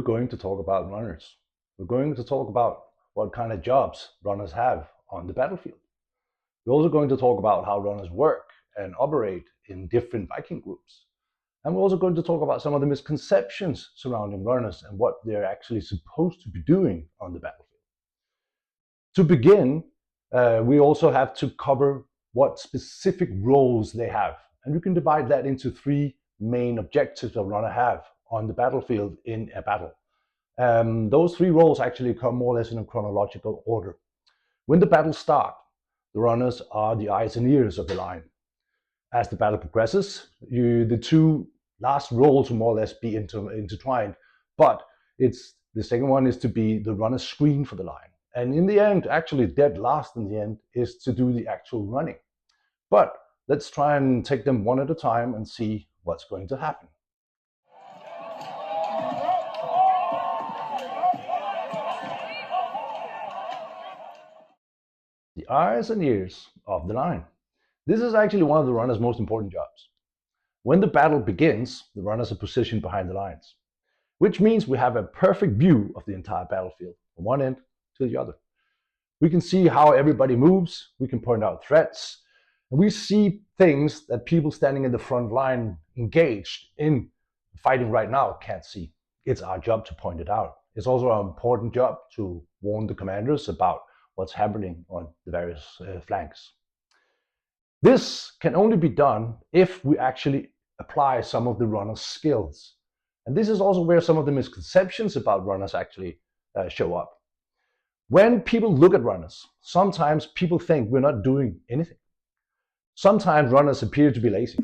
going to talk about runners. We're going to talk about what kind of jobs runners have on the battlefield. We're also going to talk about how runners work and operate in different biking groups. And we're also going to talk about some of the misconceptions surrounding runners and what they're actually supposed to be doing on the battlefield. To begin, we also have to cover what specific roles they have. And you can divide that into three main objectives a runner have on the battlefield in a battle. Those three roles actually come more or less in a chronological order. When the battle starts, the runners are the eyes and ears of the line. As the battle progresses, the two last roles will more or less be intertwined, but the second one is to be the runner's screen for the line. And in the end, actually dead last in the end, is to do the actual running. But let's try and take them one at a time and see what's going to happen. The eyes and ears of the line. This is actually one of the runner's most important jobs. When the battle begins, the runners are positioned behind the lines, which means we have a perfect view of the entire battlefield, from one end to the other. We can see how everybody moves, we can point out threats, and we see things that people standing in the front line engaged in fighting right now can't see. It's our job to point it out. It's also our important job to warn the commanders about what's happening on the various flanks. This can only be done if we actually apply some of the runner's skills. And this is also where some of the misconceptions about runners actually show up. When people look at runners, sometimes people think we're not doing anything. Sometimes runners appear to be lazy.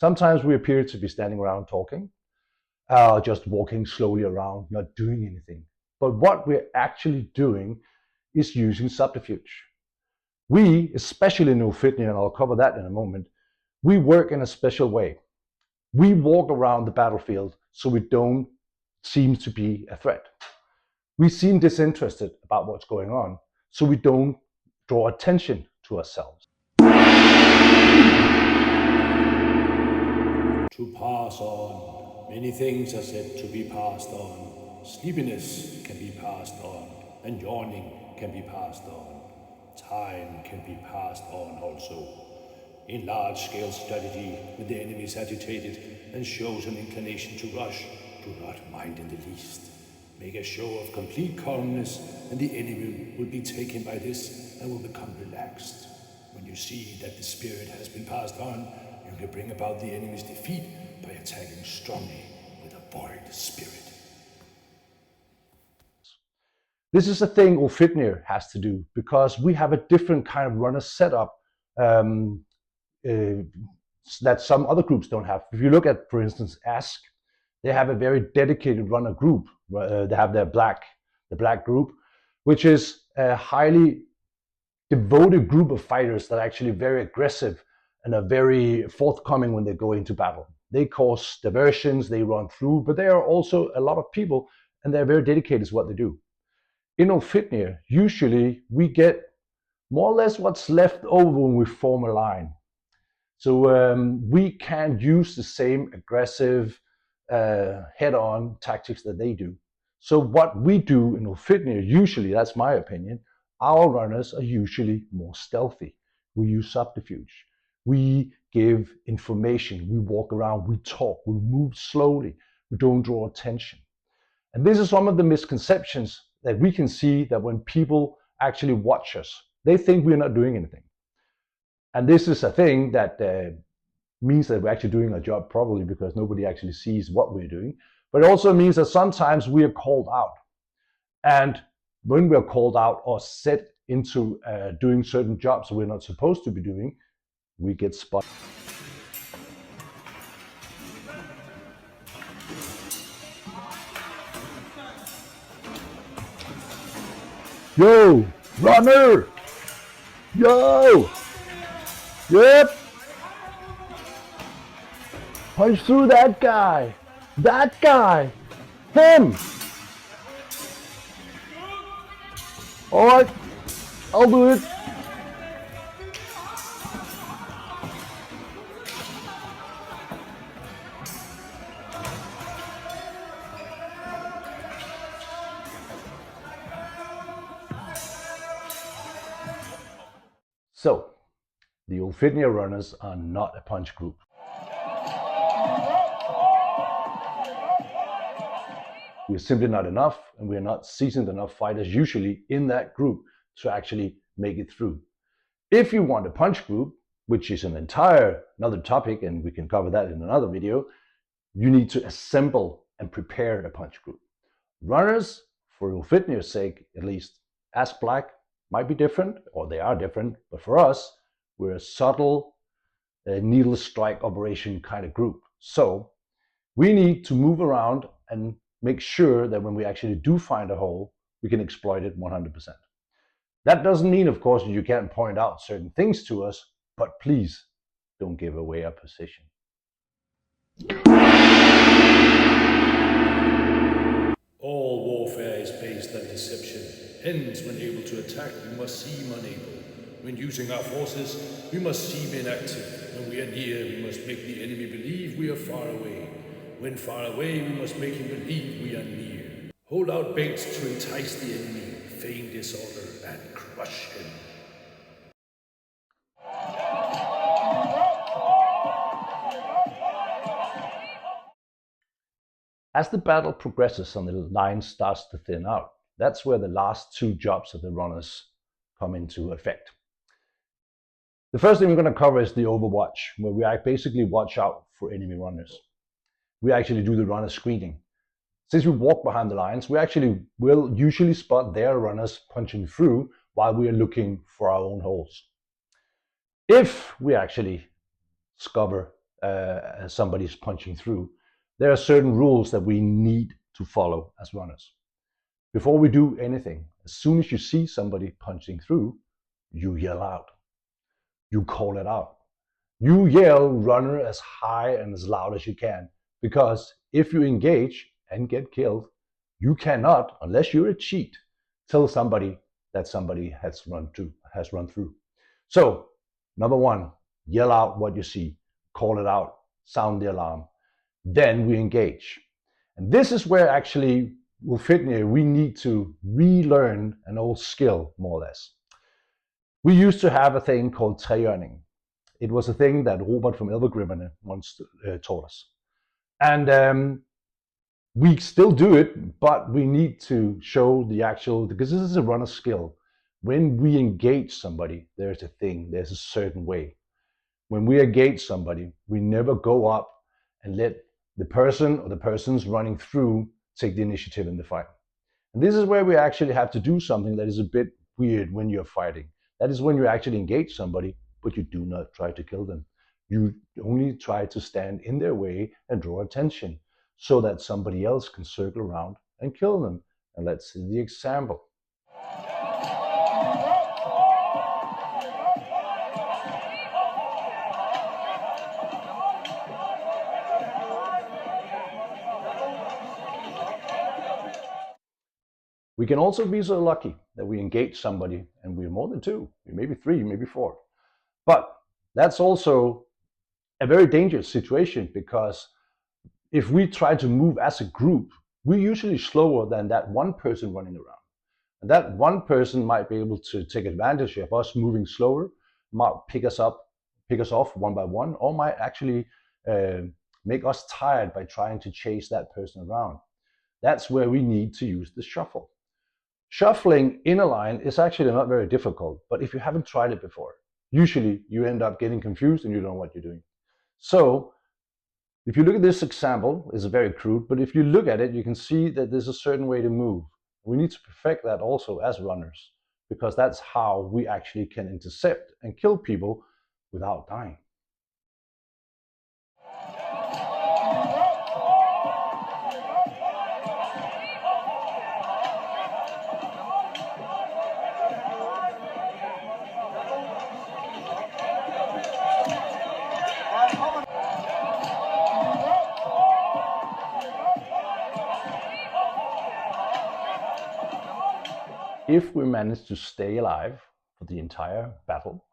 Sometimes we appear to be standing around talking, just walking slowly around, not doing anything. But what we're actually doing is using subterfuge. We, especially in Ulfhednir, and I'll cover that in a moment, we work in a special way. We walk around the battlefield so we don't seem to be a threat. We seem disinterested about what's going on, so we don't draw attention to ourselves. To pass on. Many things are said to be passed on. Sleepiness can be passed on, and yawning can be passed on. Time can be passed on also. In large-scale strategy, when the enemy is agitated and shows an inclination to rush, do not mind in the least. Make a show of complete calmness, and the enemy will be taken by this and will become relaxed. When you see that the spirit has been passed on, you can bring about the enemy's defeat by attacking strongly with a void spirit. This is a thing Ulfhednir has to do because we have a different kind of runner setup that some other groups don't have. If you look at, for instance, Ask, they have a very dedicated runner group. They have the black group, which is a highly devoted group of fighters that are actually very aggressive and are very forthcoming when they go into battle. They cause diversions, they run through, but they are also a lot of people and they're very dedicated to what they do. In Ulfhednir, usually we get more or less what's left over when we form a line. So we can't use the same aggressive head-on tactics that they do. So what we do in Ulfhednir, usually, that's my opinion, our runners are usually more stealthy. We use subterfuge. We give information. We walk around. We talk. We move slowly. We don't draw attention. And this is some of the misconceptions that we can see that when people actually watch us, they think we're not doing anything. And this is a thing that means that we're actually doing our job properly because nobody actually sees what we're doing. But it also means that sometimes we are called out. And when we're called out or set into doing certain jobs we're not supposed to be doing, we get spotted. Yo, runner! Yo! Yep! Punch through that guy! That guy! Him! Alright, I'll do it. So, the Ulfhednir runners are not a punch group. We're simply not enough, and we're not seasoned enough fighters usually in that group to actually make it through. If you want a punch group, which is another topic, and we can cover that in another video, you need to assemble and prepare a punch group. Runners, for Ulfhednir's sake, at least, as black, might be different, or they are different, but for us, we're a subtle needle strike operation kind of group. So we need to move around and make sure that when we actually do find a hole, we can exploit it 100%. That doesn't mean, of course, that you can't point out certain things to us, but please don't give away our position. All warfare is based on deception. Hence, when able to attack, we must seem unable. When using our forces, we must seem inactive. When we are near, we must make the enemy believe we are far away. When far away, we must make him believe we are near. Hold out baits to entice the enemy, feign disorder, and crush him. As the battle progresses and the line starts to thin out, that's where the last two jobs of the runners come into effect. The first thing we're going to cover is the overwatch, where we basically watch out for enemy runners. We actually do the runner screening. Since we walk behind the lines, we actually will usually spot their runners punching through while we are looking for our own holes. If we actually discover somebody's punching through, there are certain rules that we need to follow as runners. Before we do anything, as soon as you see somebody punching through, you yell out. You call it out. You yell runner as high and as loud as you can, because if you engage and get killed, you cannot, unless you're a cheat, tell somebody that somebody has run through. So, number one, yell out what you see, call it out, sound the alarm. Then we engage. And this is where actually, Ulfhednir, we need to relearn an old skill, more or less. We used to have a thing called trehjørning. It was a thing that Robert from Elvergrimmerne once taught us. And we still do it, but we need to show the actual, because this is a runner skill. When we engage somebody, there's a thing, there's a certain way. When we engage somebody, we never go up and let the person or the persons running through take the initiative in the fight. And this is where we actually have to do something that is a bit weird when you're fighting. That is when you actually engage somebody, but you do not try to kill them. You only try to stand in their way and draw attention so that somebody else can circle around and kill them. And let's see the example. We can also be so lucky that we engage somebody and we're more than two, maybe three, maybe four. But that's also a very dangerous situation, because if we try to move as a group, we're usually slower than that one person running around. And that one person might be able to take advantage of us moving slower, might pick us off one by one, or might actually make us tired by trying to chase that person around. That's where we need to use the shuffle. Shuffling in a line is actually not very difficult, but if you haven't tried it before, usually you end up getting confused and you don't know what you're doing. So if you look at this example, it's very crude, but if you look at it, you can see that there's a certain way to move. We need to perfect that also as runners, because that's how we actually can intercept and kill people without dying. If we manage to stay alive for the entire battle,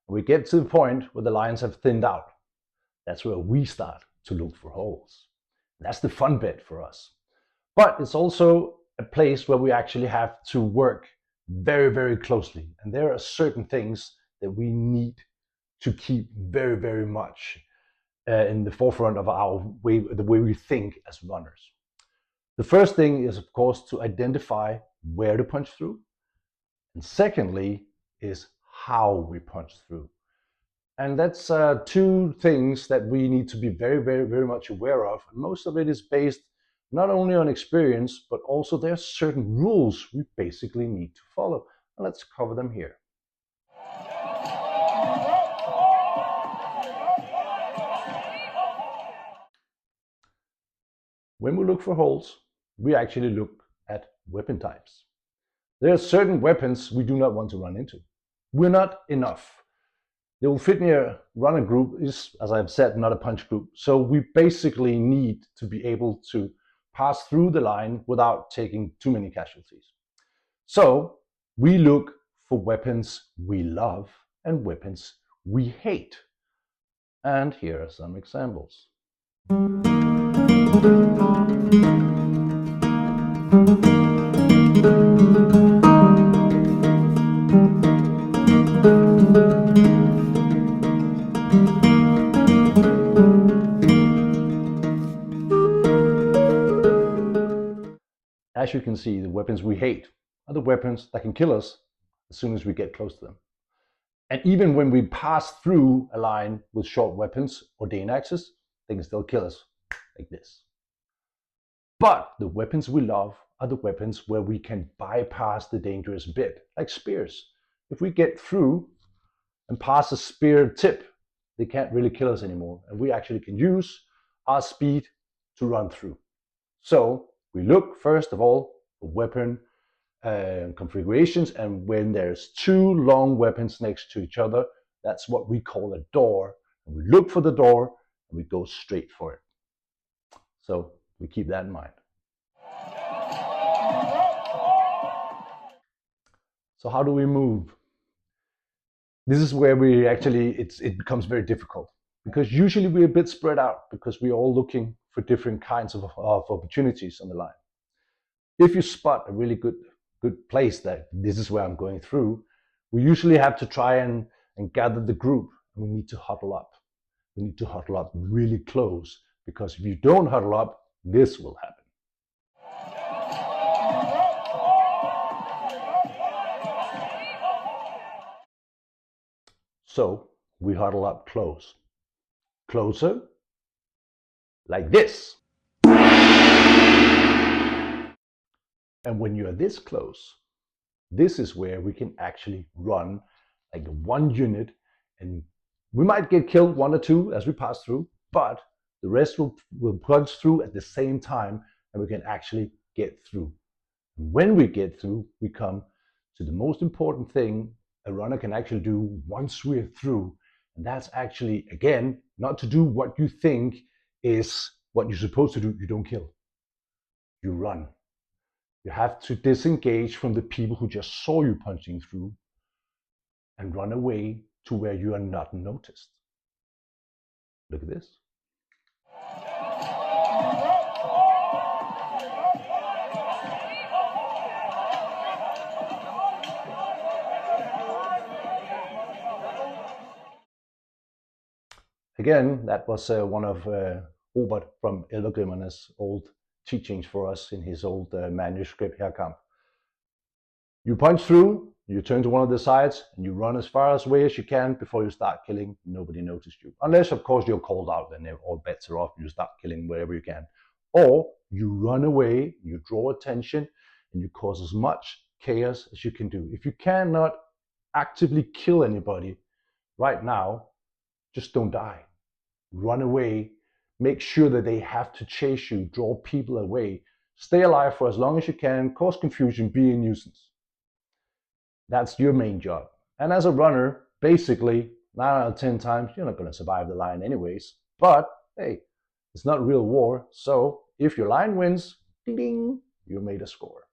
we get to the point where the lines have thinned out. That's where we start to look for holes. That's the fun bit for us. But it's also a place where we actually have to work very, very closely. And there are certain things that we need to keep very, very much in the forefront of our way, the way we think as runners. The first thing is, of course, to identify where to punch through. And secondly, is how we punch through. And that's two things that we need to be very, very, very much aware of. And most of it is based not only on experience, but also there are certain rules we basically need to follow. And let's cover them here. When we look for holes, we actually look at weapon types. There are certain weapons we do not want to run into. We're not enough. The Ulfhednir runner group is, as I've said, not a punch group. So we basically need to be able to pass through the line without taking too many casualties. So we look for weapons we love and weapons we hate. And here are some examples. As you can see, the weapons we hate are the weapons that can kill us as soon as we get close to them. And even when we pass through a line with short weapons or Dane axes, they can still kill us, like this. But the weapons we love are the weapons where we can bypass the dangerous bit, like spears. If we get through and pass a spear tip, they can't really kill us anymore. And we actually can use our speed to run through. So we look, first of all, for weapon configurations, and when there's two long weapons next to each other, that's what we call a door. And we look for the door and we go straight for it. So we keep that in mind. So how do we move? This is where we actually, it becomes very difficult, because usually we're a bit spread out because we're all looking for different kinds of opportunities on the line. If you spot a really good place that this is where I'm going through, we usually have to try and gather the group, and we need to huddle up. We need to huddle up really close, because if you don't huddle up, this will happen. So we huddle up close. Closer, like this. And when you're this close, this is where we can actually run like one unit, and we might get killed one or two as we pass through, but the rest will punch through at the same time, and we can actually get through. And when we get through, we come to the most important thing a runner can actually do once we're through, and that's actually, again, not to do what you think is what you're supposed to do. You don't kill, you run. You have to disengage from the people who just saw you punching through and run away to where you are not noticed. Look at this. Again, that was one of Robert from Elvergrimmer's old teachings for us in his old manuscript, Herkamp. You punch through, you turn to one of the sides, and you run as far away as you can before you start killing. Nobody noticed you. Unless, of course, you're called out, then all bets are off. You start killing wherever you can. Or you run away, you draw attention, and you cause as much chaos as you can do. If you cannot actively kill anybody right now, just don't die. Run away. Make sure that they have to chase you, draw people away. Stay alive for as long as you can, cause confusion, be a nuisance. That's your main job. And as a runner, basically, 9 out of 10 times, you're not going to survive the line anyways. But hey, it's not real war. So if your line wins, ding ding, you made a score.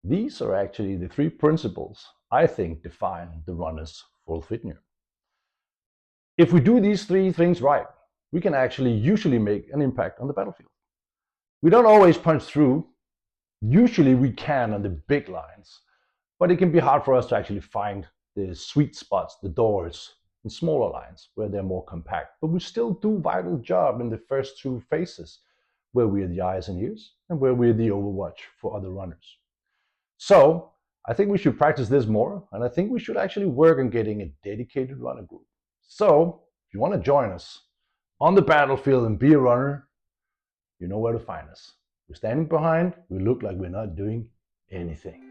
These are actually the 3 principles I think define the runners for Ulfhednir. If we do these 3 things right, we can actually usually make an impact on the battlefield. We don't always punch through. Usually we can on the big lines, but it can be hard for us to actually find the sweet spots, the doors, in smaller lines where they're more compact. But we still do vital job in the first two phases, where we're the eyes and ears and where we're the overwatch for other runners. So I think we should practice this more, and I think we should actually work on getting a dedicated runner group. So if you want to join us on the battlefield and be a runner, you know where to find us. We're standing behind, we look like we're not doing anything.